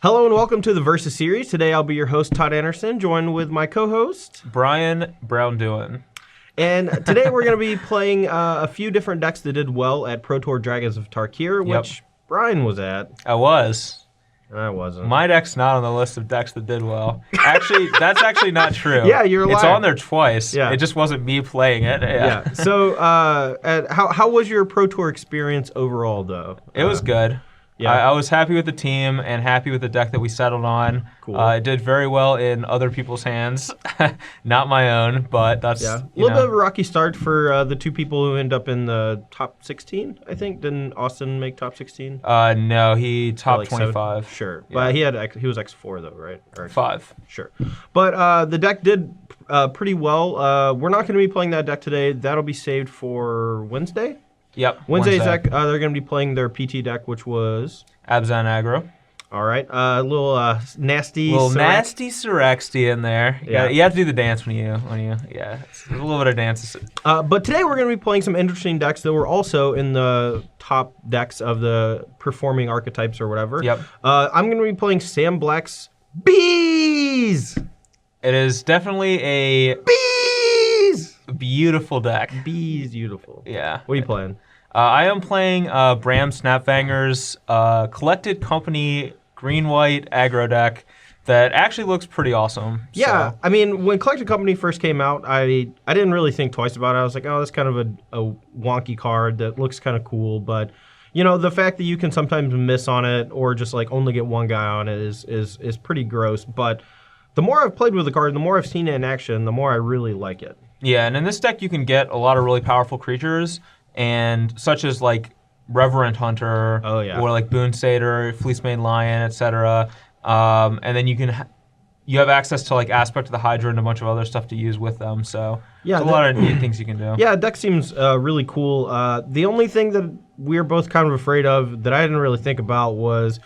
Hello and welcome to the Versus series. Today I'll be your host, Todd Anderson, joined with my co-host, Braun-Duin. And today we're going to be playing a few different decks that did well at Pro Tour Dragons of Tarkir, which Brian was at. I was. I wasn't. My deck's not on the list of decks that did well. Actually, that's actually not true. Yeah, you're lying. It's on there twice. Yeah. It just wasn't me playing it. Yeah. So, how was your Pro Tour experience overall, though? It was good. Yeah. I was happy with the team and happy with the deck that we settled on. Cool. It did very well in other people's hands, not my own, but that's a little bit of a rocky start for the two people who end up in the top 16. I think didn't Austin make top 16? No, he top like 25. 7? Sure, yeah. But he was X4 though, right? Or 5. Sure, but the deck did pretty well. We're not going to be playing that deck today. That'll be saved for Wednesday. Yep. Wednesday's deck, they're going to be playing their PT deck, which was Abzan aggro. All right, little nasty Syrexty in there. You have to do the dance when you there's a little bit of dances. But today we're going to be playing some interesting decks that were also in the top decks of the performing archetypes or whatever. Yep. I'm going to be playing Sam Black's Bees. It is definitely a beautiful deck. Bees, beautiful. Yeah. What are you playing? I am playing Bram Snapfanger's Collected Company green-white aggro deck that actually looks pretty awesome. Yeah, so. I mean, when Collected Company first came out, I didn't really think twice about it. I was like, oh, that's kind of a wonky card that looks kind of cool, but you know, the fact that you can sometimes miss on it or just like only get one guy on it is pretty gross. But the more I've played with the card, the more I've seen it in action, the more I really like it. Yeah, and in this deck you can get a lot of really powerful creatures, and such as like Reverent Hunter, or like Boon Satyr, Fleecemane Lion, etc. And then you have access to like Aspect of the Hydra and a bunch of other stuff to use with them. So there's a lot of neat things you can do. Yeah, deck seems really cool. The only thing that we're both kind of afraid of that I didn't really think about was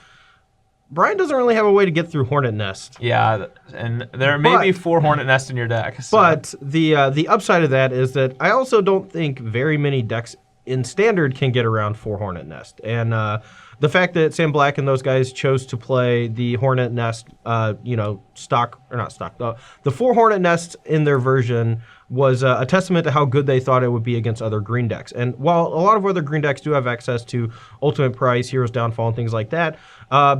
Brian doesn't really have a way to get through Hornet Nest. Yeah, and there may be 4 Hornet Nests in your deck. So. But the upside of that is that I also don't think very many decks in Standard can get around 4 Hornet Nest. And the fact that Sam Black and those guys chose to play the Hornet Nest, the 4 Hornet Nests in their version was a testament to how good they thought it would be against other green decks. And while a lot of other green decks do have access to Ultimate Price, Hero's Downfall, and things like that,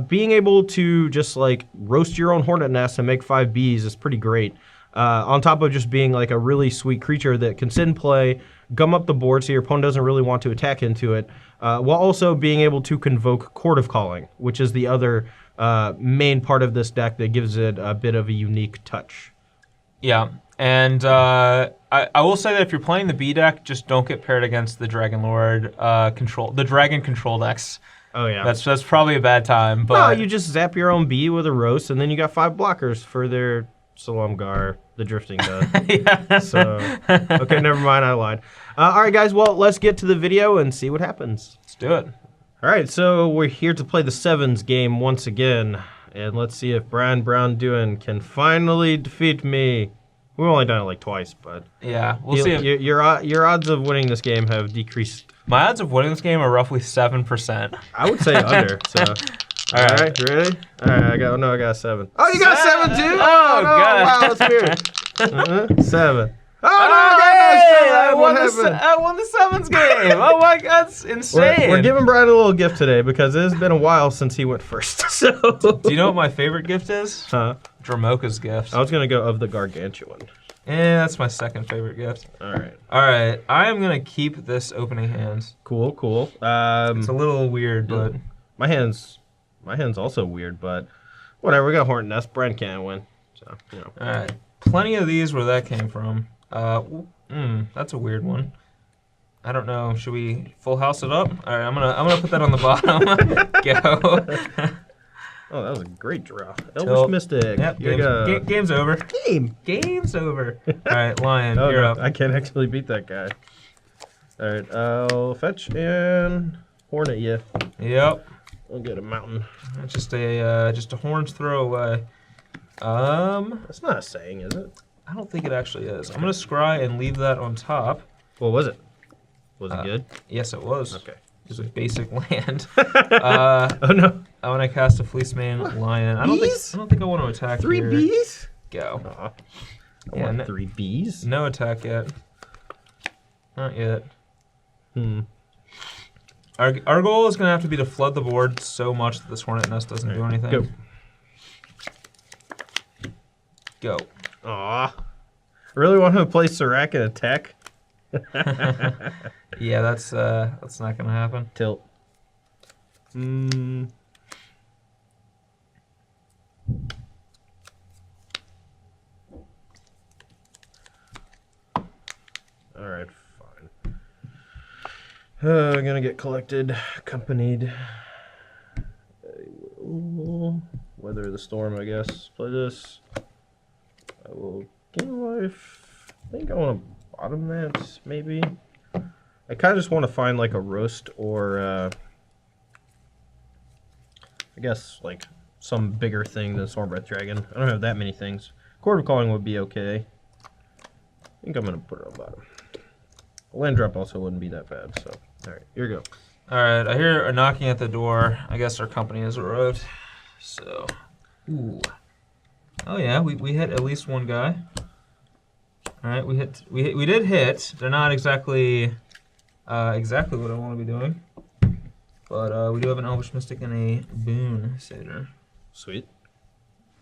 being able to just like roast your own Hornet Nest and make 5 Bs is pretty great. On top of just being like a really sweet creature that can sit in play, gum up the board so your opponent doesn't really want to attack into it, while also being able to convoke Court of Calling, which is the other main part of this deck that gives it a bit of a unique touch. Yeah, and I will say that if you're playing the B deck, just don't get paired against the Dragon Lord the Dragon control decks. Oh yeah, that's probably a bad time. But well, you just zap your own B with a roast, and then you got 5 blockers for their Salamgar, the Drifting Dud. Yeah. So, okay, never mind, I lied. All right, guys, well, let's get to the video and see what happens. Let's do it. All right, so we're here to play the Sevens game once again, and let's see if Braun-Duin can finally defeat me. We've only done it like twice, but yeah, we'll see. Your odds of winning this game have decreased. My odds of winning this game are roughly 7%. I would say under. So, all right, ready? All right, I got 7. Oh, you got 7 too? Oh no, God! Wow, that's weird. 7. Oh no, I got no 7. I won the Sevens game. Oh my God, that's insane. We're giving Brian a little gift today because it has been a while since he went first. So. Do you know what my favorite gift is? Huh? Dramoka's gift. I was gonna go of the Gargantuan. Yeah, that's my second favorite gift. All right. I am gonna keep this opening hand. Cool. It's a little weird, but my hand's also weird, but whatever. We got Hornet Nest. Brian can't win, so you know. All right. Plenty of these where that came from. That's a weird one. I don't know. Should we full house it up? All right, I'm gonna put that on the bottom. Go. Oh, that was a great draw. Elvish Mystic. Yep, game's over. Game's over. All right, Lion, you're up. I can't actually beat that guy. All right, I'll fetch and Hornet you. Yep. I'll get a mountain. Just a horn's throw away. That's not a saying, is it? I don't think it actually is. I'm gonna scry and leave that on top. What was it? Was it good? Yes, it was. Okay. Just a basic land. Oh no. I want to cast a Fleece Mane Lion. I don't think I want to attack 3 here. bees? Go. I want 3 bees. No attack yet. Not yet. Our goal is going to have to be to flood the board so much that this Hornet Nest doesn't do anything. Go. Aw. I really want to play Serac and attack. Yeah, that's not going to happen. Tilt. Alright, fine. I'm gonna get collected, accompanied. I will weather the storm, I guess. Play this. I will gain life. I think I want to bottom that, maybe. I kind of just want to find like a roast or, I guess, like some bigger thing than Stormbreath Dragon. I don't have that many things. Chord of Calling would be okay. I think I'm going to put it on bottom. A land drop also wouldn't be that bad, so. Alright, here we go. Alright, I hear a knocking at the door. I guess our company has arrived. So, ooh. Oh yeah, we hit at least one guy. Alright, we did hit. They're not exactly exactly what I want to be doing. But we do have an Elvish Mystic and a Boon Satyr. Sweet.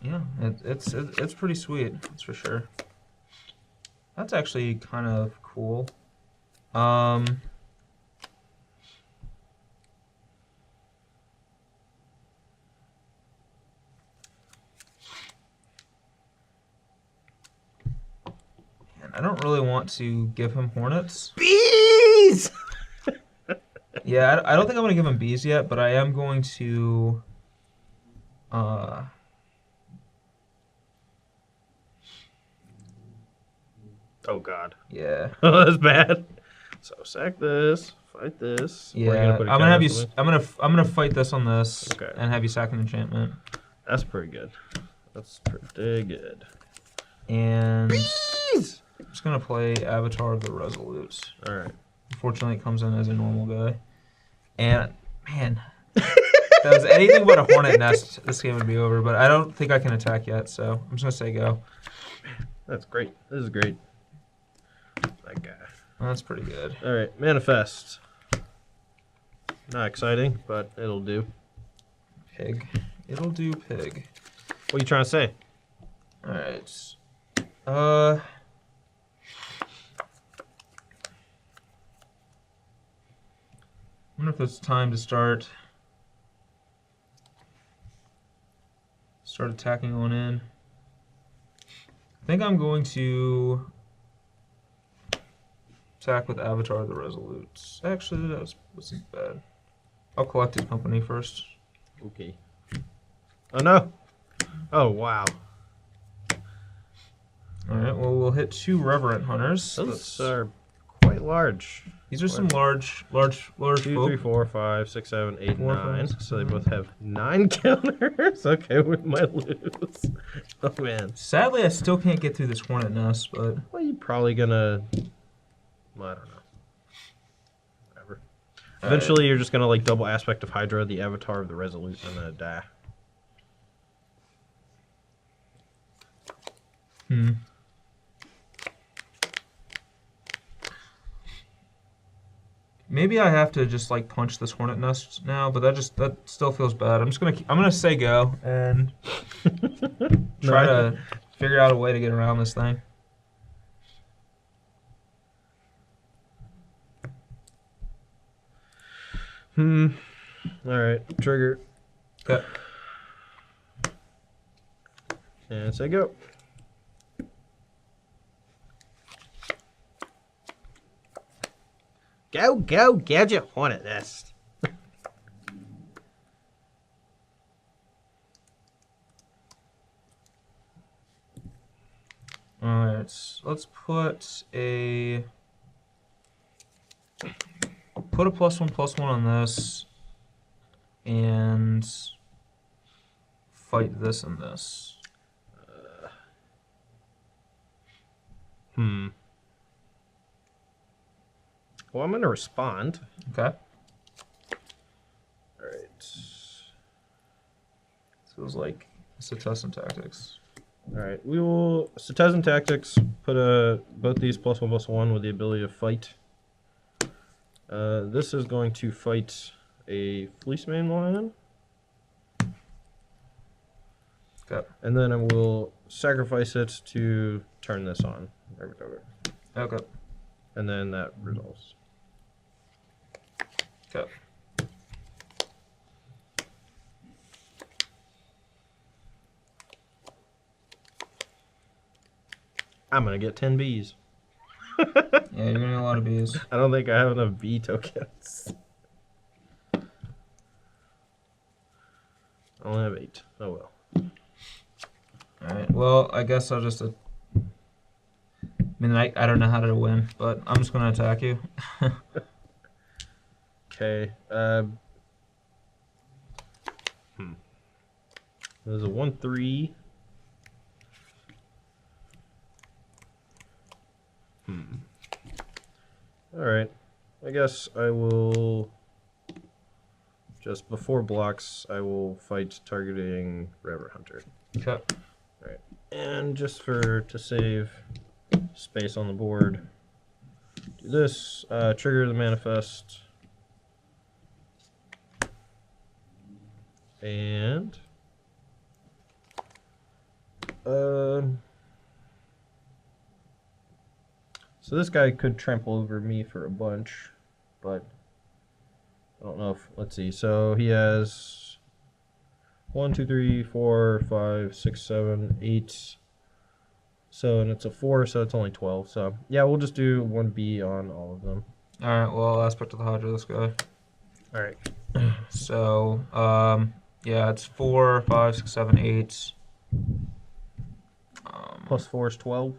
Yeah, it's pretty sweet, that's for sure. That's actually kind of cool. And I don't really want to give him Hornets. Bees! Yeah, I don't think I'm going to give him bees yet, but I am going to... Oh god. Yeah. Oh, that's bad. So sack this, fight this. Yeah, I'm gonna fight this on this, and have you sack an enchantment. That's pretty good. That's pretty good. And bees! I'm just gonna play Avatar of the Resolute. All right. Unfortunately, it comes in as a normal guy. And man, if that was anything but a Hornet Nest, this game would be over. But I don't think I can attack yet, so I'm just gonna say go. That's great. This is great. That guy. That's pretty good. All right, manifest. Not exciting, but it'll do. Pig. It'll do, pig. What are you trying to say? All right. I wonder if it's time to start attacking on in. I think I'm going to attack with Avatar of the Resolute. Actually, that wasn't bad. I'll collect his company first. Okay. Oh no! Oh wow. Alright, well we'll hit 2 Reverent Hunters. Those are quite large. These are some large 2, folk. 3, 4, 5, 6, 7, 8, 4, 9. 5, 6, So they both have 9 counters. Okay, we might lose. Oh man. Sadly, I still can't get through this Hornet Nest, but... Well, you're probably gonna... Well, I don't know. Whatever. Eventually, you're just gonna like double aspect of Hydra, the Avatar of the Resolute, and then die. Maybe I have to just like punch this Hornet Nest now, but that still feels bad. I'm gonna say go and try to figure out a way to get around this thing. Alright, trigger. Okay. And say go. Go, go, Gadget Hornet Nest. Alright, let's put a +1/+1 on this, and fight this and this. Well, I'm going to respond. Okay. Alright. Feels like Citizen Tactics. All right, we will Citizen Tactics. Put both these +1/+1 with the ability to fight. This is going to fight a Fleecemane Lion. Okay. And then I will sacrifice it to turn this on. Okay. And then that resolves. Okay. I'm going to get 10 bees. Yeah, you're going to get a lot of bees. I don't think I have enough bee tokens. I only have 8. Oh well. Alright, well, I guess I'll just... I mean, I don't know how to win, but I'm just going to attack you. Okay. There's a 1/3. Alright. I guess I will... Just before blocks, I will fight targeting Rabbit Hunter. Okay. Alright. And just to save space on the board, do this. Trigger the manifest. And... So this guy could trample over me for a bunch, but I don't know if, let's see. So he has 1, 2, 3, 4, 5, 6, 7, 8. So, and it's a 4, so it's only 12. So, yeah, we'll just do 1B on all of them. Alright, well, aspect of the Hydra, this guy. Alright. So, yeah, it's 4, 5, 6, 7, 8. Plus 4 is 12.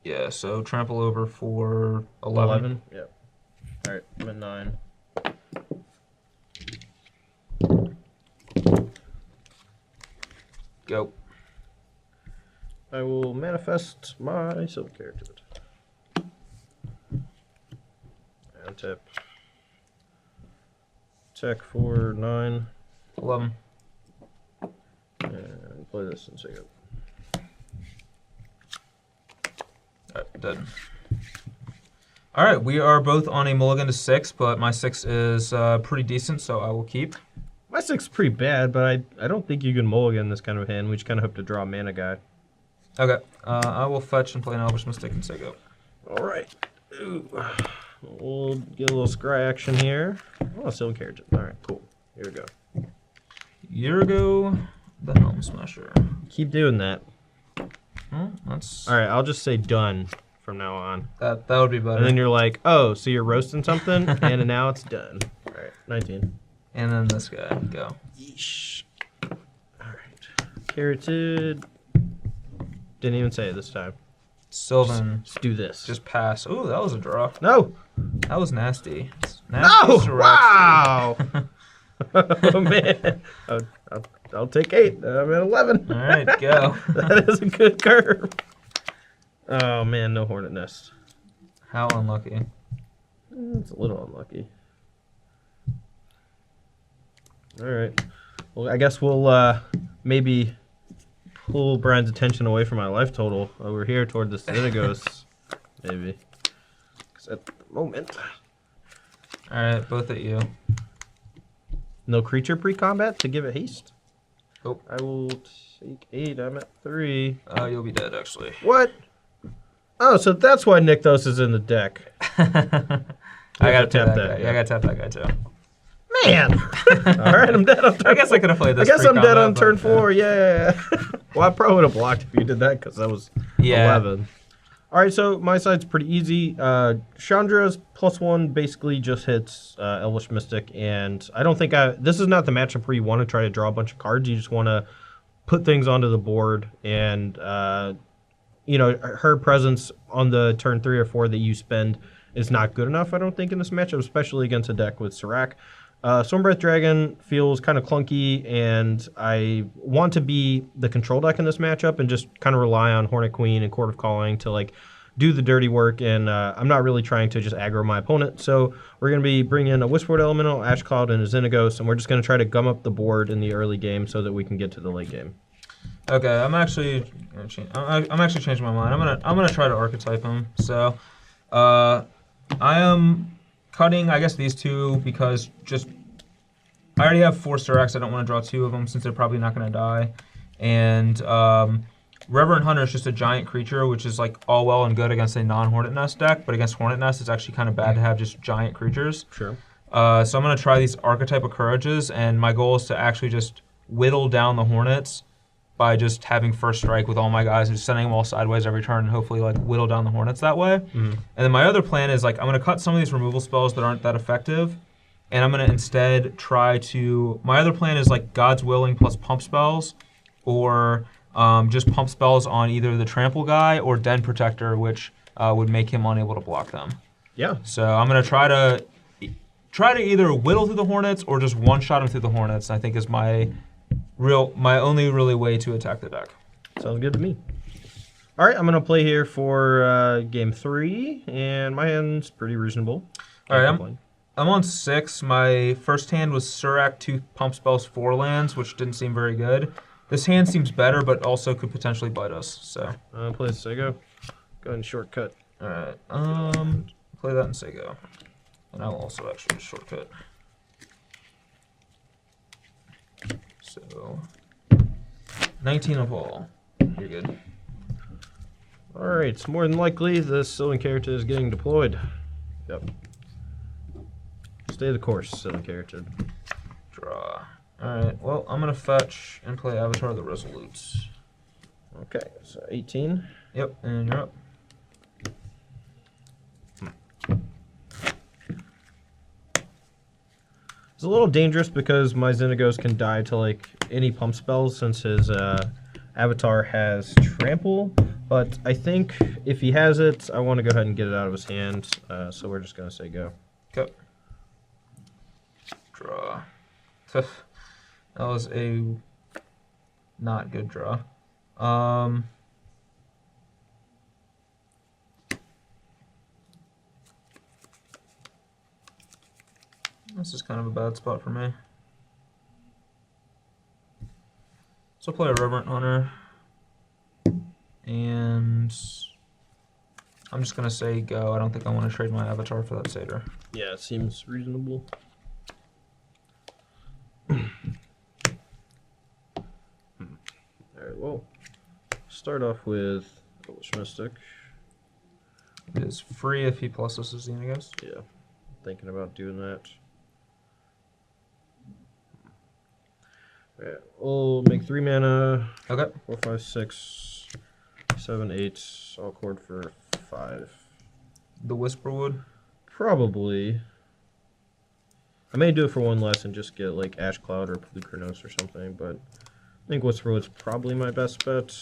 Yeah, so trample over for 11. Yep. Alright, I'm at 9. Go. I will manifest my silver character. And tap. Attack for 9. 11. And play this and say go. Alright, dead. Alright, we are both on a mulligan to 6, but my 6 is pretty decent, so I will keep. My 6 is pretty bad, but I don't think you can mulligan this kind of hand. We just kind of hope to draw a mana guy. Okay, I will fetch and play an Elvish Mystic and say go. Alright. We'll get a little scry action here. Oh, silver carriage. Alright, cool. Here we go. Yurgo, the Helm Smasher. Keep doing that. That's... Alright, I'll just say done from now on. That would be better. And then you're like, oh, so you're roasting something, and now it's done. Alright, 19. And then this guy, go. Yeesh. Alright. Carroted. Didn't even say it this time. Sylvan. Let's do this. Just pass. Ooh, that was a draw. No! That was nasty. Nasty. No! Wow! Oh, man. I'll take 8. I'm at 11. All right, go. That is a good curve. Oh, man, no Hornet Nest. How unlucky. It's a little unlucky. All right. Well, I guess we'll maybe pull Brian's attention away from my life total over here toward the Citagos. Maybe. Because at the moment... All right, both at you. No creature pre-combat to give it haste? Nope. I will take 8. I'm at 3. You'll be dead, actually. What? Oh, so that's why Nykthos is in the deck. I gotta tap that guy. Yeah, I gotta tap that guy, too. Man! Alright, I'm dead on turn 4. I guess I could have played this. I guess I'm dead on turn 4, yeah. Well, I probably would have blocked if you did that because that was 11. Alright, so my side's pretty easy. Chandra's +1 basically just hits Elvish Mystic, and I don't think this is not the matchup where you want to try to draw a bunch of cards. You just want to put things onto the board, and you know, her presence on the turn 3 or 4 that you spend is not good enough, I don't think, in this matchup, especially against a deck with Serac. Stormbreath Dragon feels kind of clunky, and I want to be the control deck in this matchup and just kind of rely on Hornet Queen and Court of Calling to like do the dirty work, and I'm not really trying to just aggro my opponent. So we're going to be bringing a Whisperwood Elemental, Ash Cloud, and a Xenagos, and we're just going to try to gum up the board in the early game so that we can get to the late game. Okay, I'm actually changing my mind. I'm gonna try to archetype him. So, I am cutting, I guess, these two because I already have 4 Surax. I don't want to draw 2 of them since they're probably not gonna die. And Reverend Hunter is just a giant creature, which is like all well and good against a non-Hornet Nest deck, but against Hornet Nest, it's actually kind of bad to have just giant creatures. Sure. So I'm gonna try these archetype of courages, and my goal is to actually just whittle down the Hornets by just having first strike with all my guys and just sending them all sideways every turn and hopefully like whittle down the Hornets that way. And then my other plan is like I'm going to cut some of these removal spells that aren't that effective, and I'm going to instead try to... My other plan is like God's Willing plus pump spells, or just pump spells on either the Trample guy or Den Protector, which would make him unable to block them. Yeah. So I'm going to try to either whittle through the Hornets or just one-shot him through the Hornets, I think is my only really way to attack the deck. Sounds good to me. All right, I'm going to play here for game 3, and my hand's pretty reasonable. All right, I'm on 6. My first hand was Surak, 2 pump spells, 4 lands, which didn't seem very good. This hand seems better, but also could potentially bite us. So play the Sego. Go ahead and shortcut. All right, play that in Sego, and I'll also actually shortcut. So, 19 of all. You're good. Alright, it's more than likely the Sylvan character is getting deployed. Yep. Stay the course, Sylvan character. Draw. Alright, well, I'm going to fetch and play Avatar of the Resolutes. Okay, so 18. Yep, and you're up. It's a little dangerous because my Xenagos can die to like any pump spells since his avatar has trample. But I think if he has it, I want to go ahead and get it out of his hand. So we're just going to say go. Okay. Draw. That was a not good draw. This is kind of a bad spot for me. So I'll play a Reverent Hunter. And I'm just going to say go. I don't think I want to trade my avatar for that satyr. Yeah, it seems reasonable. Alright, well, start off with Elvish Mystic. It is free if he pluses his Xenagos. Yeah, thinking about doing that. Yeah, we'll make 3 mana. Okay. 4, 5, 6, 7, 8. All cord for 5. The Whisperwood? Probably. I may do it for 1 less and just get like Ash Cloud or Blue Chronos or something, but I think Whisperwood's probably my best bet.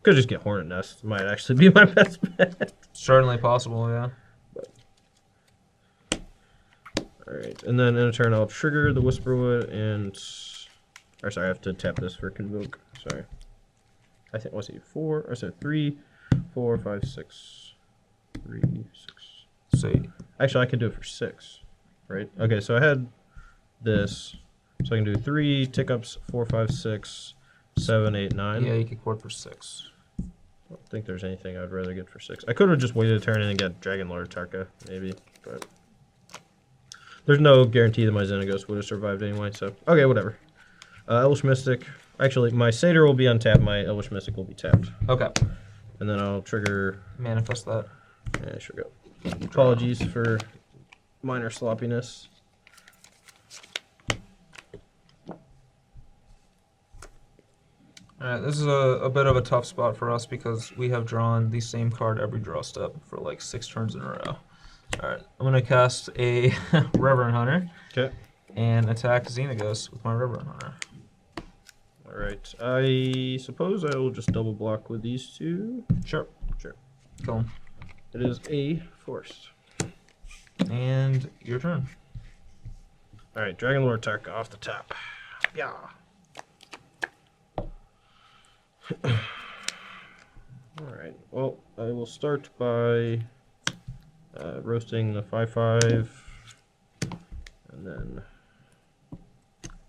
Could just get Hornet Nest. Might actually be my best bet. Certainly possible, yeah. Alright, and then in a turn I'll trigger the Whisperwood and... Or sorry, I have to tap this for Convoke. Sorry. I think, what's it, 4? Or so 3, 4, 5, 6. 3, 6. So, actually, I could do it for 6, right? Okay, so I had this. So I can do 3 tick ups, 4, 5, 6, 7, 8, 9. Yeah, you could cord for 6. I don't think there's anything I'd rather get for 6. I could have just waited a turn and got Dragon Lord Tarka, maybe, but there's no guarantee that my Xenagos would have survived anyway, so okay, whatever. Elvish Mystic. Actually, my Satyr will be untapped, my Elvish Mystic will be tapped. Okay. And then I'll trigger... Manifest that. Yeah, sure go. Apologies for minor sloppiness. Alright, this is a bit of a tough spot for us because we have drawn the same card every draw step for like 6 turns in a row. Alright, I'm going to cast a Reverend Hunter. Okay. And attack Xenagos with my Reverend Hunter. Alright, I suppose I will just double block with these 2. Sure. Sure. Kill him. It is a force. And your turn. Alright, Dragon Lord Tarka off the top. Yeah. Alright, well, I will will start by roasting the 5/5, and then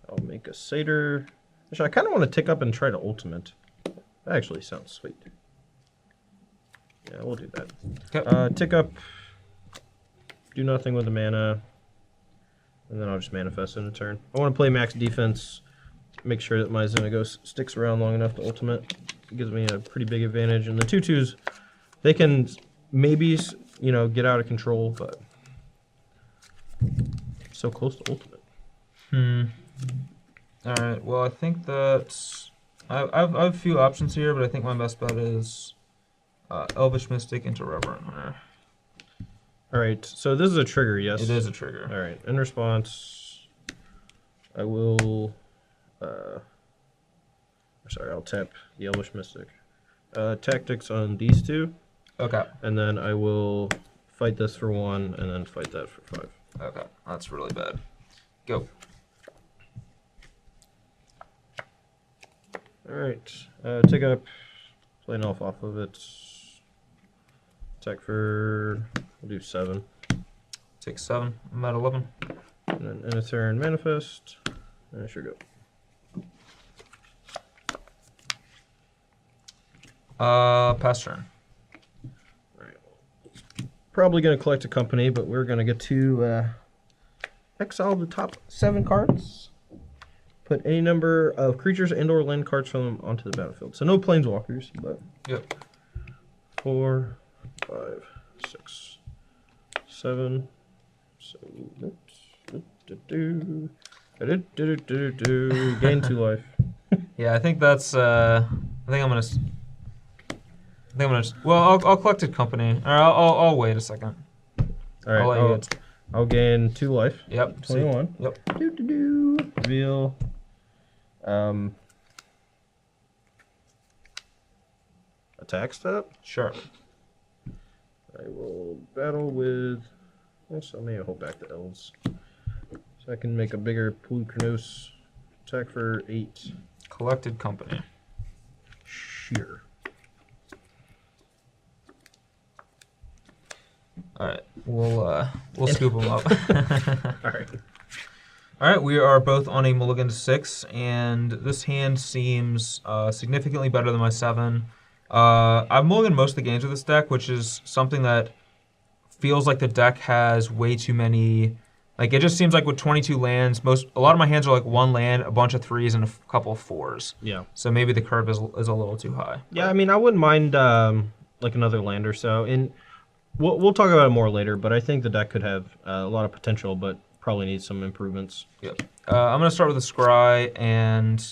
I'll make a satyr. Actually, I kind of want to tick up and try to ultimate. That actually sounds sweet. Yeah, we'll do that. Okay. Tick up, do nothing with the mana, and then I'll just manifest in a turn. I want to play max defense, make sure that my Xenagos sticks around long enough to ultimate. It gives me a pretty big advantage. And the 2/2s, they can maybe, you know, get out of control, but so close to ultimate. All right. Well, I think that I have a few options here, but I think my best bet is Elvish Mystic into Reverend Hunter. All right. So this is a trigger, yes? It is a trigger. All right. In response, I will. Sorry, I'll tap the Elvish Mystic. Tactics on these two. Okay. And then I will fight this for 1, and then fight that for 5. Okay, that's really bad. Go. All right. Tick up. Play an elf off of it. Attack for. We'll do 7. Take 7. I'm at 11. And then in a turn, manifest. And I should go. Pass turn. Alright. Probably going to collect a company, but we're going to get to exile the top 7 cards. Put any number of creatures and/or land cards from them onto the battlefield. So no planeswalkers, but. Yep. 4, 5, 6, 7. So gain 2 life. Yeah, I think that's. I think I'm gonna. Well, I'll collect a company. Or I'll wait a second. All right. I'll gain 2 life. Yep. 21. Yep. Reveal. Attack step. Sure. I will battle with. Also, maybe I'll hold back the elves, so I can make a bigger Polukranos. Attack for 8. Collected company. Sure. All right, we'll scoop them up. All right. All right, we are both on a mulligan to 6, and this hand seems significantly better than my 7. I've mulliganed most of the games with this deck, which is something that feels like the deck has way too many. Like, it just seems like with 22 lands, a lot of my hands are like 1 land, a bunch of 3s, and a couple of 4s. Yeah. So maybe the curve is a little too high. Yeah, I mean, I wouldn't mind like another land or so. And we'll talk about it more later, but I think the deck could have a lot of potential, but probably needs some improvements. Yep. I'm going to start with a Scry, and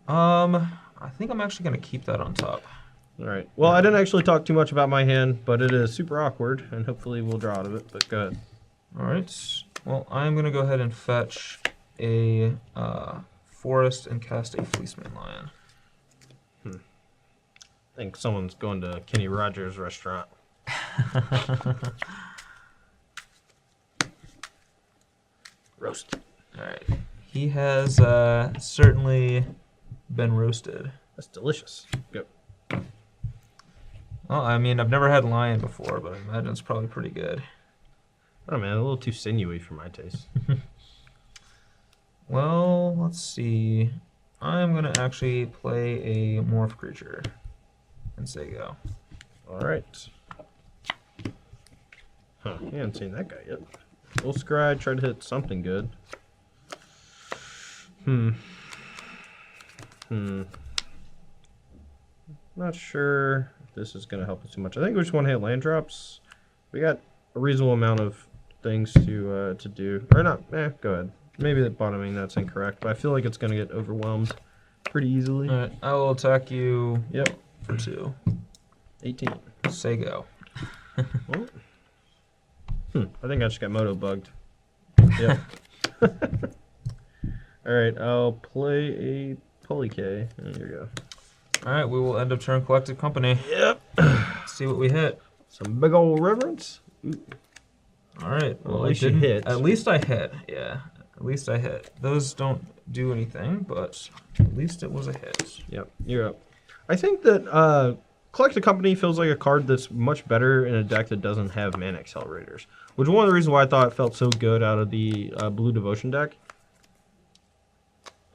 I think I'm actually going to keep that on top. All right. Well, I didn't actually talk too much about my hand, but it is super awkward, and hopefully we'll draw out of it, but go ahead. All right. Well, I'm going to go ahead and fetch a forest and cast a Fleeceman Lion. I think someone's going to Kenny Rogers' restaurant. Roast. All right. He has certainly been roasted. That's delicious. Go. Well, I mean, I've never had lion before, but I imagine it's probably pretty good. Oh man, a little too sinewy for my taste. Well, let's see. I'm gonna actually play a morph creature and say go. All right. Huh? You haven't seen that guy yet. We'll scry, try to hit something good. Not sure if this is gonna help us too much. I think we just want to hit land drops. We got a reasonable amount of things to do, or not. Go ahead. Maybe the bottoming, that's incorrect, but I feel like it's gonna get overwhelmed pretty easily. All right, I will attack you. Yep. For 2. 18. Say go. Well, I think I just got moto bugged. Yep. All right, I'll play a Polyk. There you go. All right, we will end up turn collected company. Yep. Let's see what we hit. Some big old reverence. Ooh. All right. Well, at least you hit. At least I hit. Yeah. At least I hit. Those don't do anything, but at least it was a hit. Yep. You're up. I think that Collect a Company feels like a card that's much better in a deck that doesn't have mana accelerators, which is one of the reasons why I thought it felt so good out of the Blue Devotion deck.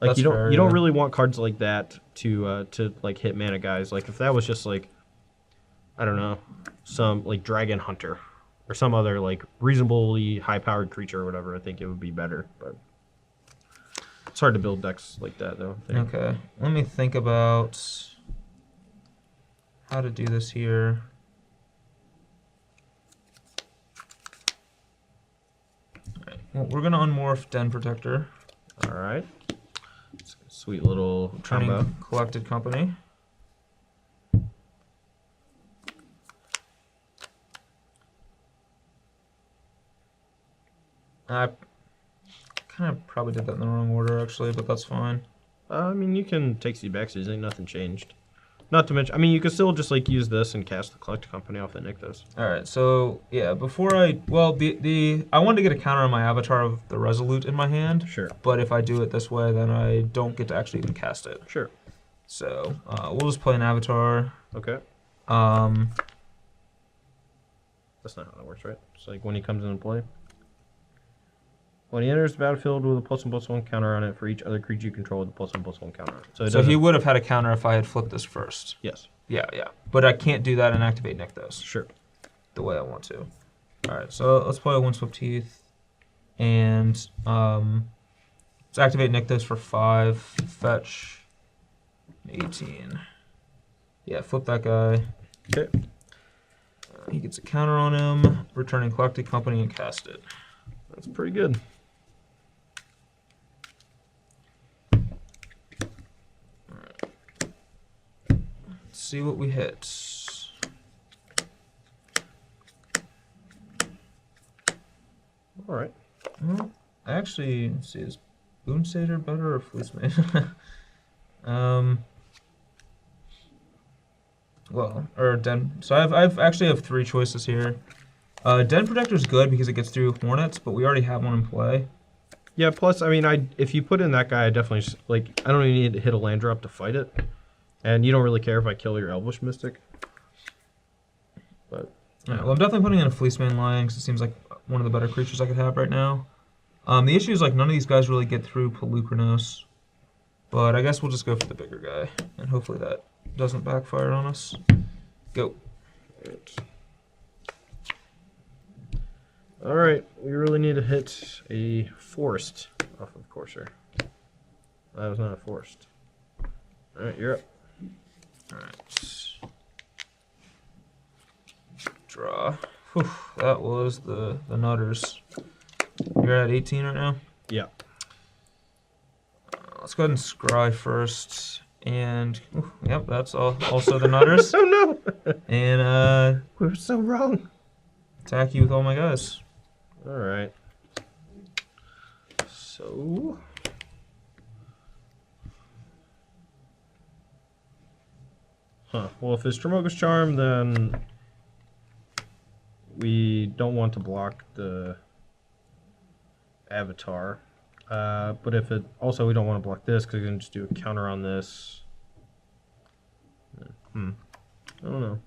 Like, you don't really want cards like that to like hit mana guys. Like, if that was just like, I don't know, some like Dragon Hunter or some other like reasonably high powered creature or whatever, I think it would be better. But it's hard to build decks like that though. Okay, let me think about how to do this here. All right. Well, we're gonna unmorph Den Protector. All right. Sweet little combo. Turning Collected Company. I kind of probably did that in the wrong order, actually, but that's fine. I mean, you can take seed back season, nothing changed. Not to mention, I mean, you could still just like use this and cast the Collect Company off the Nykthos. All right, so yeah, before I I wanted to get a counter on my Avatar of the Resolute in my hand. Sure. But if I do it this way, then I don't get to actually even cast it. Sure. So we'll just play an Avatar. Okay. That's not how that works, right? It's like when he comes into play. When he enters the battlefield with a +1/+1 counter on it for each other creature you control with a +1/+1 counter on it. So he would have had a counter if I had flipped this first. Yes. Yeah. But I can't do that and activate Nykthos. Sure. The way I want to. All right, so let's play a Windswept Teeth. And let's activate Nykthos for 5. Fetch 18. Yeah, flip that guy. Okay. He gets a counter on him, returning Collected Company and cast it. That's pretty good. See what we hit. All right. Well, actually, let's see, is Boonsater better or Fleecemane? Well, or Den. So I've actually have 3 choices here. Den Protector's good because it gets through Hornets, but we already have one in play. Yeah. Plus, I mean, if you put in that guy, I definitely just, like, I don't even need to hit a land drop to fight it. And you don't really care if I kill your Elvish Mystic. But yeah, well, I'm definitely putting in a Fleecemane Lion because it seems like one of the better creatures I could have right now. The issue is like none of these guys really get through Pelucranos, but I guess we'll just go for the bigger guy, and hopefully that doesn't backfire on us. Go. All right, we really need to hit a forest off of Corsair. That was not a forest. All right, you're up. All right. Draw. Whew, that was the nutters. You're at 18 right now? Yeah. Let's go ahead and scry first. And, yep, that's also the nutters. Oh, no! And, we were so wrong. Attack you with all my guys. All right. So... Huh. Well, if it's Tremoga's Charm, then we don't want to block the Avatar. But if it... Also, we don't want to block this because we can just do a counter on this. I don't know.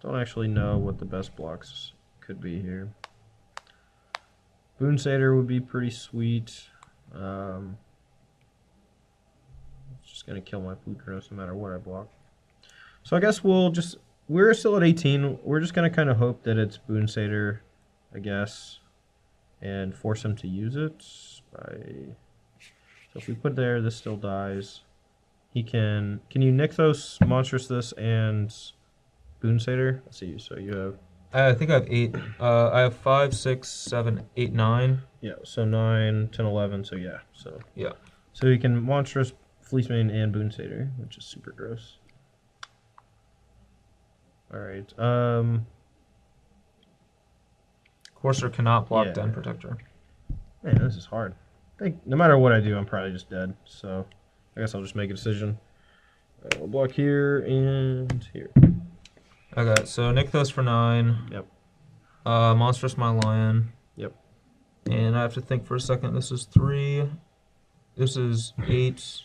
Don't actually know what the best blocks could be here. Boonsater would be pretty sweet. It's just going to kill my Pelucranos no matter what I block. So I guess we'll just... We're still at 18. We're just going to kind of hope that it's Boonsater, I guess, and force him to use it. So if we put there, this still dies. He can... Can you Nykthos, Monstrous this, and Boonsater? Let's see. So you have... I think I have 8. I have 5, 6, 7, 8, 9. Yeah, so 9, 10, 11, so yeah. So yeah. So you can Monstrous, Fleecemane, and Boonsater, which is super gross. Alright, Corsair cannot block Den Protector. Man, this is hard. I think no matter what I do, I'm probably just dead. So I guess I'll just make a decision. We'll block here and here. Okay, so Nykthos for 9. Yep. Monstrous my Lion. Yep. And I have to think for a second. This is 3. This is 8,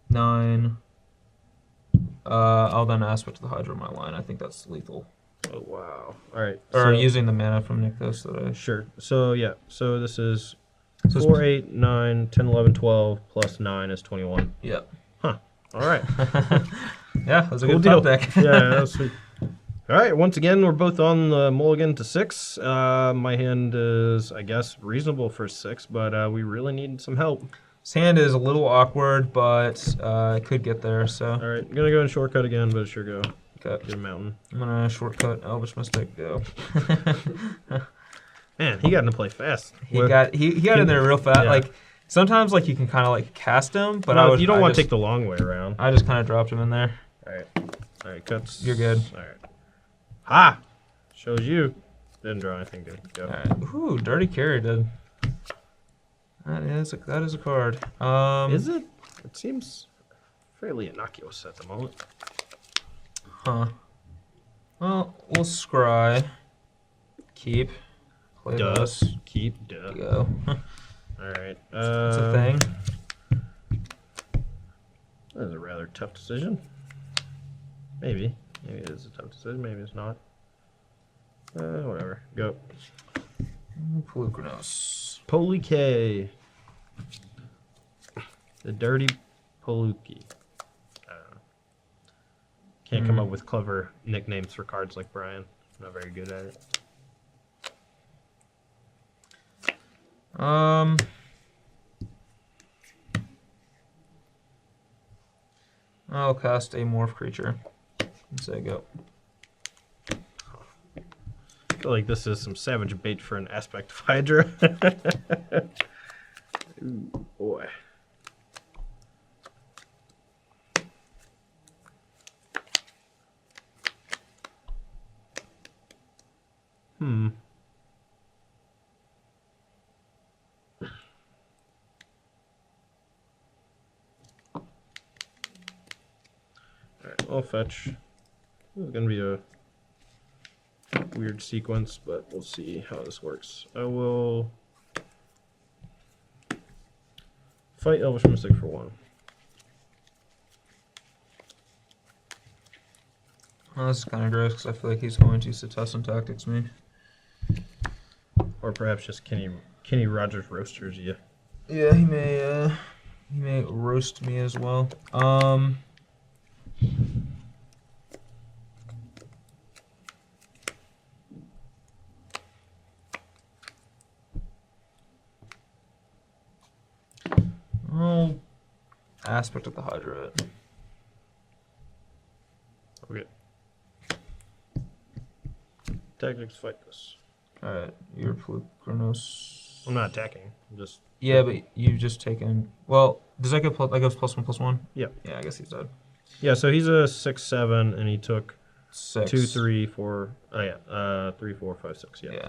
9. I'll then aspect the Hydra in my line. I think that's lethal. Oh, wow. All right. Or using the mana from Nykthos that I... Sure. So, yeah. So this is 4, 8, 9, 10, 11, 12, plus 9 is 21. Yep. Huh. All right. Yeah, that was a cool good deal. top deck. Yeah, that was sweet. All right, once again, we're both on the mulligan to 6. My hand is, I guess, reasonable for 6, but we really need some help. His hand is a little awkward, but I could get there, so... All right, I'm going to go in shortcut again, but sure go. Okay. Get a mountain. I'm going to shortcut Elvish Mystic, go. Man, he got to play fast. He got in there real fast. Yeah. Like, sometimes like you can kind of like cast him, but you don't want to take the long way around. I just kind of dropped him in there. All right, cuts. You're good. All right. Ha! Shows you. Didn't draw anything good. Go. All right. Ooh, dirty carry, dude. That is a card. Is it? It seems fairly innocuous at the moment. Huh. Well, we'll scry. Keep. Play this. Keep. Duh. Go. All right. That's a thing. That is a rather tough decision. Maybe. Maybe it is a tough decision. Maybe it's not. Whatever. Go. Polukranos. Poluke. The dirty Poluki. I don't know. Can't come up with clever nicknames for cards like Brian. I'm not very good at it. I'll cast a morph creature and say go. I feel like this is some savage bait for an aspect of Hydra. Ooh, boy. Alright, I'll fetch. This is going to be a weird sequence, but we'll see how this works. I will fight Elvish Mystic for 1. Well, this is kind of gross because I feel like he's going to Setessan Tactics me. Or perhaps just Kenny Rogers roasters you. Yeah, he may roast me as well. I'll aspect of the Hydra. Okay. Tactics, fight this. Alright, you're Polukranos. I'm not attacking. I'm just... Yeah, but you've just taken... Well, does that go +1/+1? Yeah. Yeah, I guess he's dead. Yeah, so he's a 6/7, and he took 6. 2, 3, 4... Oh, yeah. 3, 4, 5, 6. Yeah. Yeah.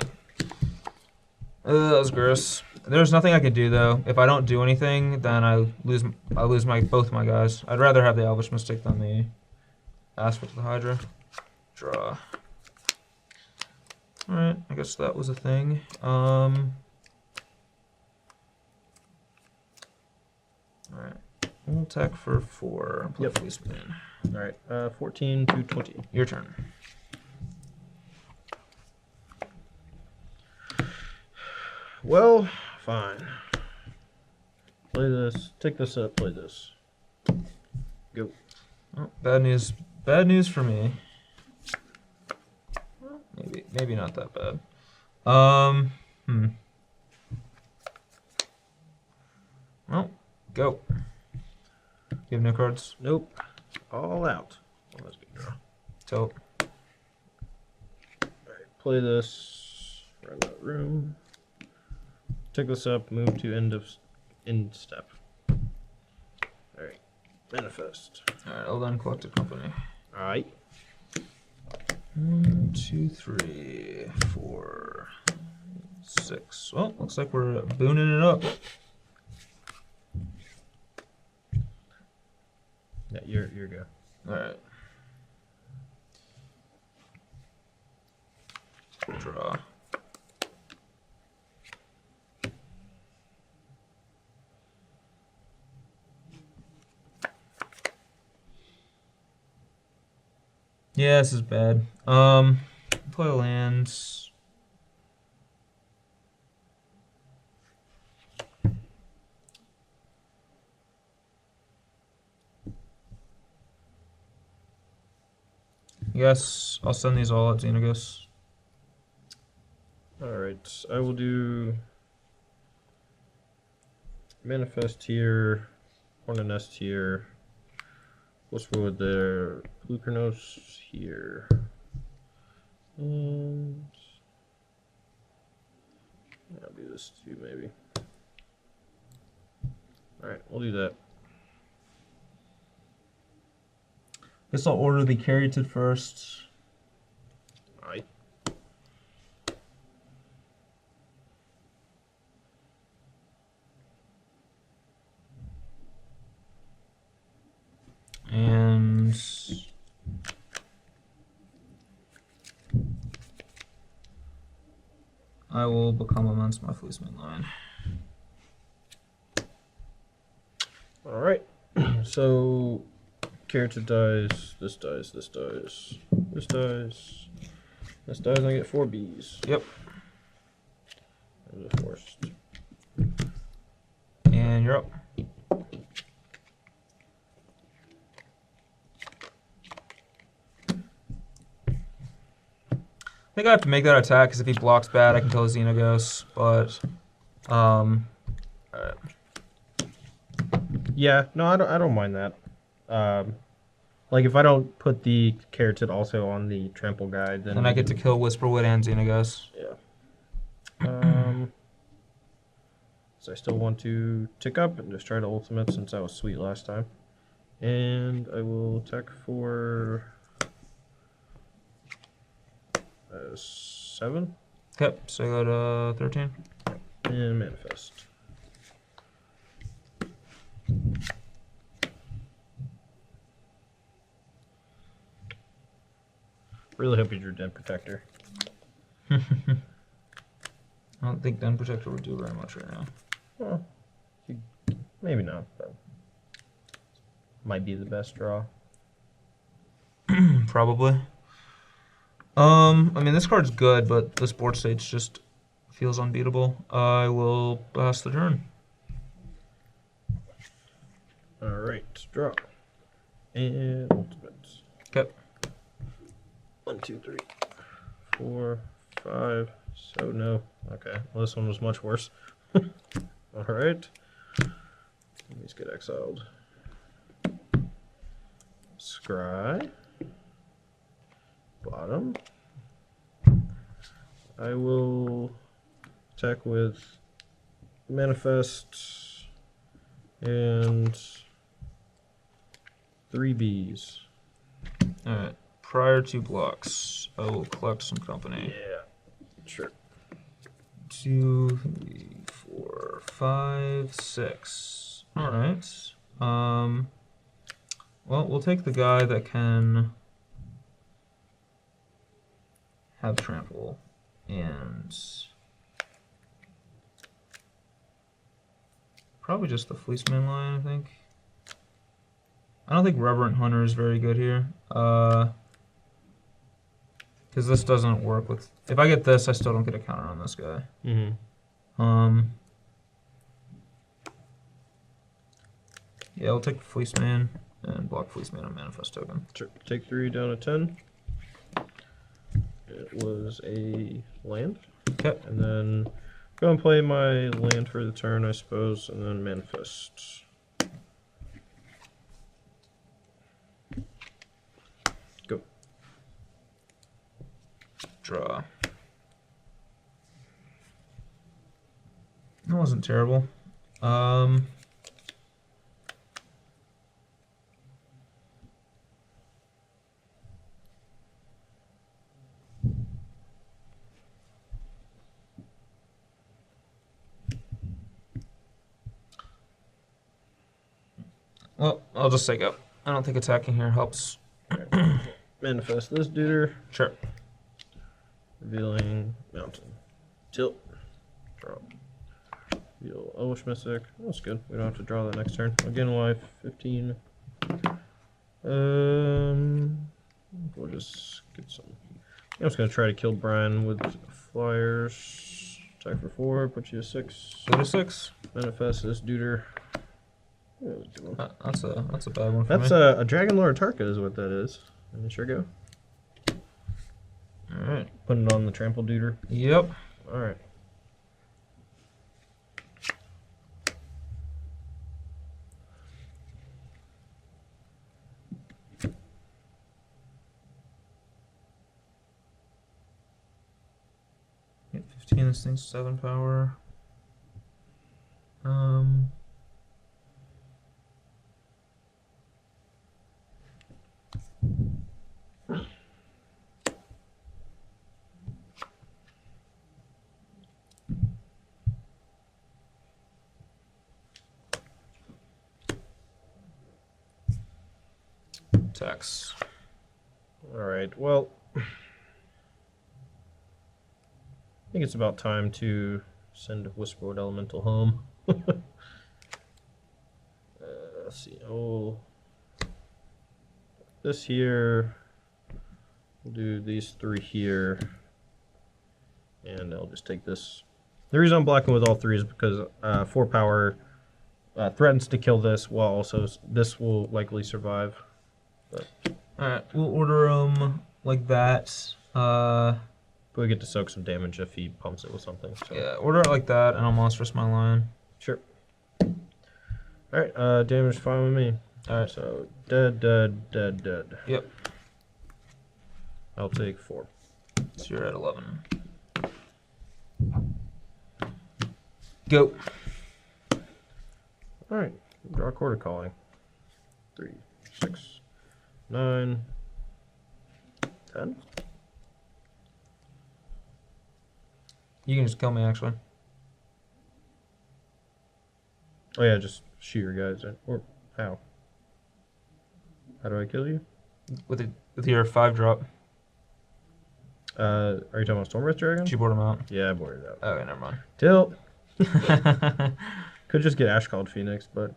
That was gross. There's nothing I could do though. If I don't do anything, then I lose both my guys. I'd rather have the Elvish Mystic than the Aspect of the Hydra. Draw. Alright, I guess that was a thing. Alright. We'll attack for 4. Play Fleeceman. Alright, 14 to 20. Your turn. Well, fine. Play this. Take this up. Play this. Go. Oh, bad news. Bad news for me. Well, maybe not that bad. Well, go. You have no cards? Nope. All out. Well, that's a good draw. Tilt. Alright, play this. Run that room. Take this up, move to end step. Alright. Manifest. Alright, I'll then collect a company. Alright. 1, 2, 3, 4, 6. Well, looks like we're booning it up. Yeah, you're go. Alright. Draw. Yeah, this is bad. Play lands. Yes, I'll send these all at Xenagos. Alright, I will do Manifest here, Hornet Nest here, Whisperwood there, Glucernos here, and I'll do this too maybe. Alright, we'll do that. Guess I'll order the Caryatid first. Alright. And I will become amongst my Fleeceman line. Alright, so Caryatid dies, this dies, this dies, this dies, this dies, and I get 4 Bs. Yep. That was forced. And you're up. I think I have to make that attack because if he blocks bad, I can kill Xenagos. But, alright. Yeah, no, I don't mind that. Like if I don't put the Caryatid also on the trample guide, then I get to kill Whisperwood and Xenagos. Yeah. So I still want to tick up and just try to ultimate since I was sweet last time, and I will attack for 7. Yep. So I go to 13. And manifest. Really hope you drew Den Protector. I don't think Den Protector would do very much right now. Well, maybe not, but might be the best draw. Probably. I mean, this card's good, but this board state's just feels unbeatable. I will pass the turn. Alright, draw. And ultimate. Okay. 1, 2, 3, 4, 5. So no. Okay. Well, this one was much worse. Alright. These get exiled. Scry. Bottom. I will attack with Manifest and 3 Bs. Alright. Prior to blocks, I will collect some company. Yeah, sure. 2, 3, 4, 5, 6. Alright. Well, we'll take the guy that can have trample and probably just the Fleeceman line, I think. I don't think Reverent Hunter is very good here. Because this doesn't work with... If I get this, I still don't get a counter on this guy. Mm-hmm. Yeah, I'll take Fleeceman and block Fleeceman on Manifest Token. Sure. Take 3 down to 10. It was a land. Okay. And then go and play my land for the turn, I suppose, and then manifest. Go. Draw. That wasn't terrible. Well, I'll just say go. I don't think attacking here helps. Right. Manifest this duder. Sure. Revealing mountain. Tilt. Draw. Reveal Elvish Mystic. That's good. We don't have to draw that next turn. Again, life 15. We'll just get some. I'm just gonna try to kill Brian with flyers. Attack for 4. Put you to 6. Go to 6. Manifest this duder. That's a bad one for That's me. a Dragon Lord Tarka is what that is. Let me sure go. Alright. Put it on the trample duder. Yep. Alright. Hit 15, this thing's 7 power. Attacks. Alright, well, I think it's about time to send Whisperwood Elemental home. Let's see. Oh, this here. We'll do these 3 here, and I'll just take this. The reason I'm blocking with all 3 is because 4 power threatens to kill this, while also this will likely survive. Alright, we'll order them like that. But we get to soak some damage if he pumps it with something. So. Yeah, order it like that, and I'll monstrous my lion. Sure. Alright, damage fine with me. Alright, so dead. Yep. I'll take 4. So you're at 11. Go. Alright, draw quarter calling. 3, 6, 9, 10. You can just kill me, actually. Oh yeah, just shoot your guys. Or how? How do I kill you? With your 5-drop. Are you talking about Stormwrath Dragon? Did you board him out? Yeah, I boarded it out. Okay, never mind. Tilt! Could just get Ashcalled Phoenix, but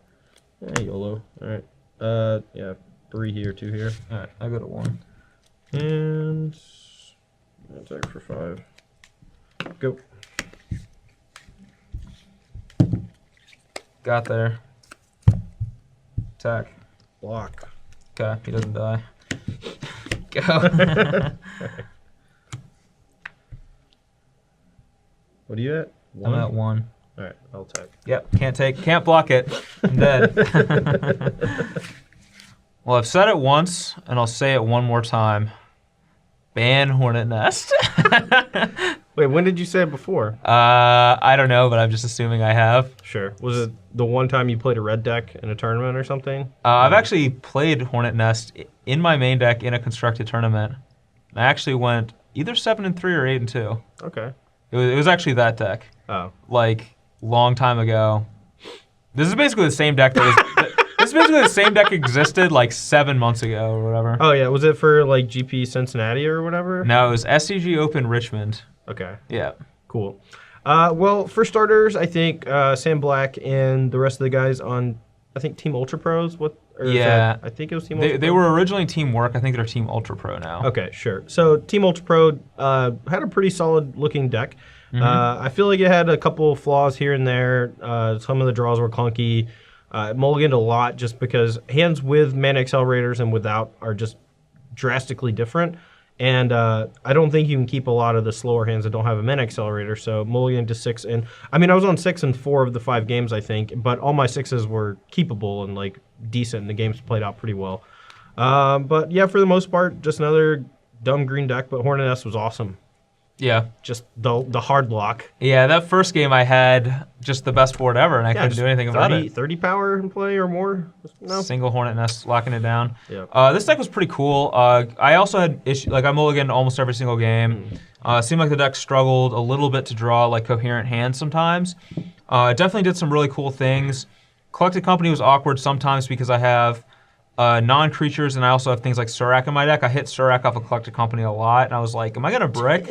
YOLO. Alright. Yeah, 3 here, 2 here. Alright, I go to 1. And attack for 5. Go. Got there. Attack. Block. Okay, he doesn't die. Go. What are you at? 1? I'm at 1. Alright, I'll attack. Yep, can't block it. I'm dead. Well, I've said it once, and I'll say it one more time. Ban Hornet Nest. Wait, when did you say it before? I don't know, but I'm just assuming I have. Sure. Was it the one time you played a red deck in a tournament or something? I've actually played Hornet Nest in my main deck in a constructed tournament. I actually went either 7-3 or 8-2. Okay. It was actually that deck. Oh. Like, long time ago. This is basically the same deck that was... This is basically the same deck existed like 7 months ago or whatever. Oh yeah, was it for like GP Cincinnati or whatever? No, it was SCG Open Richmond. Okay. Yeah. Cool. Well, for starters, I think Sam Black and the rest of the guys on, I think Team Ultra Pros. Yeah. I think it was Team Ultra Pro. They were originally Team Work. I think they're Team Ultra Pro now. Okay, sure. So Team Ultra Pro had a pretty solid looking deck. Mm-hmm. I feel like it had a couple flaws here and there. Some of the draws were clunky. Mulliganed a lot just because hands with mana accelerators and without are just drastically different. And I don't think you can keep a lot of the slower hands that don't have a mana accelerator. So mulligan to 6. And I mean, I was on 6 in 4 of the 5 games, I think. But all my 6s were keepable and like decent. And the games played out pretty well. But yeah, for the most part, just another dumb green deck. But Hornet Nest was awesome. Yeah. Just the hard block. Yeah, that first game I had just the best board ever, and I couldn't do anything about it. 30 power in play or more? No. Single Hornet Nest, locking it down. Yeah. This deck was pretty cool. I also had issues, like I mulliganed almost every single game. Seemed like the deck struggled a little bit to draw like coherent hands sometimes. It definitely did some really cool things. Collected Company was awkward sometimes because I have non-creatures and I also have things like Surak in my deck. I hit Surak off of Collected Company a lot, and I was like, am I going to brick?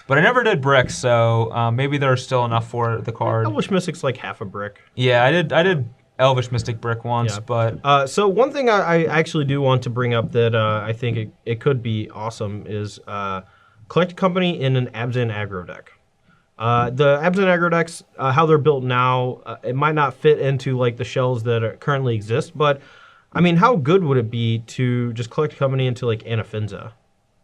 But I never did brick, so maybe there's still enough for the card. I wish Mystic's like half a brick. Yeah, I did Elvish Mystic brick once, but... So one thing I actually do want to bring up that I think it could be awesome is collect a company in an Abzan aggro deck. The Abzan aggro decks, how they're built now, it might not fit into like the shells that currently exist, but I mean, how good would it be to just collect a company into like Anafinza?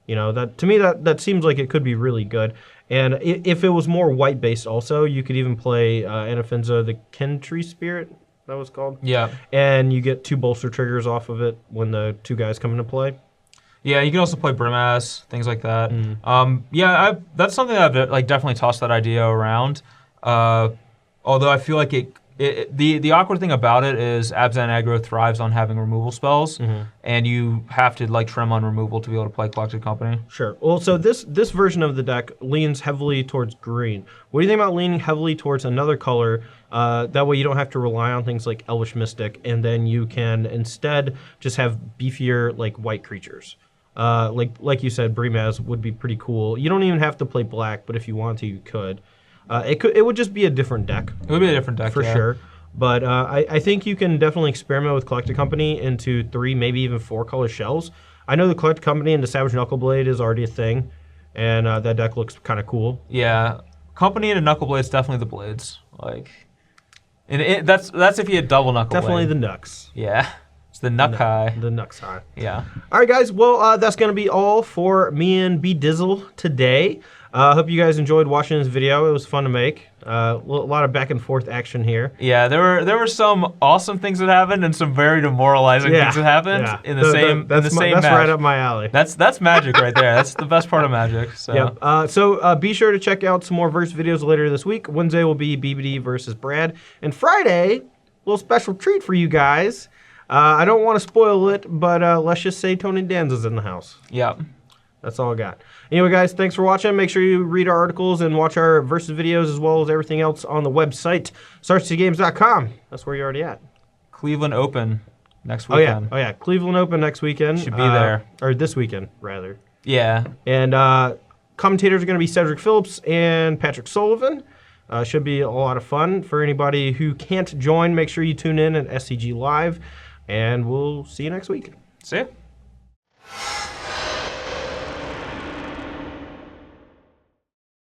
You know, that to me that seems like it could be really good. And if it was more white based, also you could even play Anafinza, the Kentree Spirit. That was called. Yeah. And you get 2 bolster triggers off of it when the 2 guys come into play. Yeah, you can also play Brimaz, things like that. Yeah, that's something that I've like definitely tossed that idea around. Although I feel like the awkward thing about it is Abzan aggro thrives on having removal spells, and you have to like trim on removal to be able to play Collected Company. Sure. Well, so this version of the deck leans heavily towards green. What do you think about leaning heavily towards another color? That way you don't have to rely on things like Elvish Mystic, and then you can instead just have beefier like white creatures. Like you said, Brimaz would be pretty cool. You don't even have to play black, but if you want to, you could. It would just be a different deck. It would be a different deck, for sure. But I think you can definitely experiment with Collected Company into 3, maybe even 4 color shells. I know the Collected Company into Savage Knuckleblade is already a thing, and that deck looks kind of cool. Yeah, Company into Knuckleblade is definitely the blades. Like, and that's if you had double Knuckleblade. Definitely the Nux. Yeah. It's the Nuck High. The Nux High. Yeah. All right, guys. Well, that's going to be all for me and B Dizzle today. I hope you guys enjoyed watching this video. It was fun to make. A lot of back and forth action here. Yeah, there were some awesome things that happened and some very demoralizing things that happened in the same that's match. Right up my alley. That's Magic right there. That's the best part of Magic. So. Yeah. So be sure to check out some more verse videos later this week. Wednesday will be BBD versus Brad, and Friday, a little special treat for you guys. I don't want to spoil it, but let's just say Tony Danza's in the house. Yeah. That's all I got. Anyway, guys, thanks for watching. Make sure you read our articles and watch our versus videos as well as everything else on the website, StarCityGames.com. That's where you're already at. Cleveland Open next weekend. Oh, yeah. Cleveland Open next weekend. Should be there. Or this weekend, rather. Yeah. And commentators are going to be Cedric Phillips and Patrick Sullivan. Should be a lot of fun. For anybody who can't join, make sure you tune in at SCG Live. And we'll see you next week. See ya.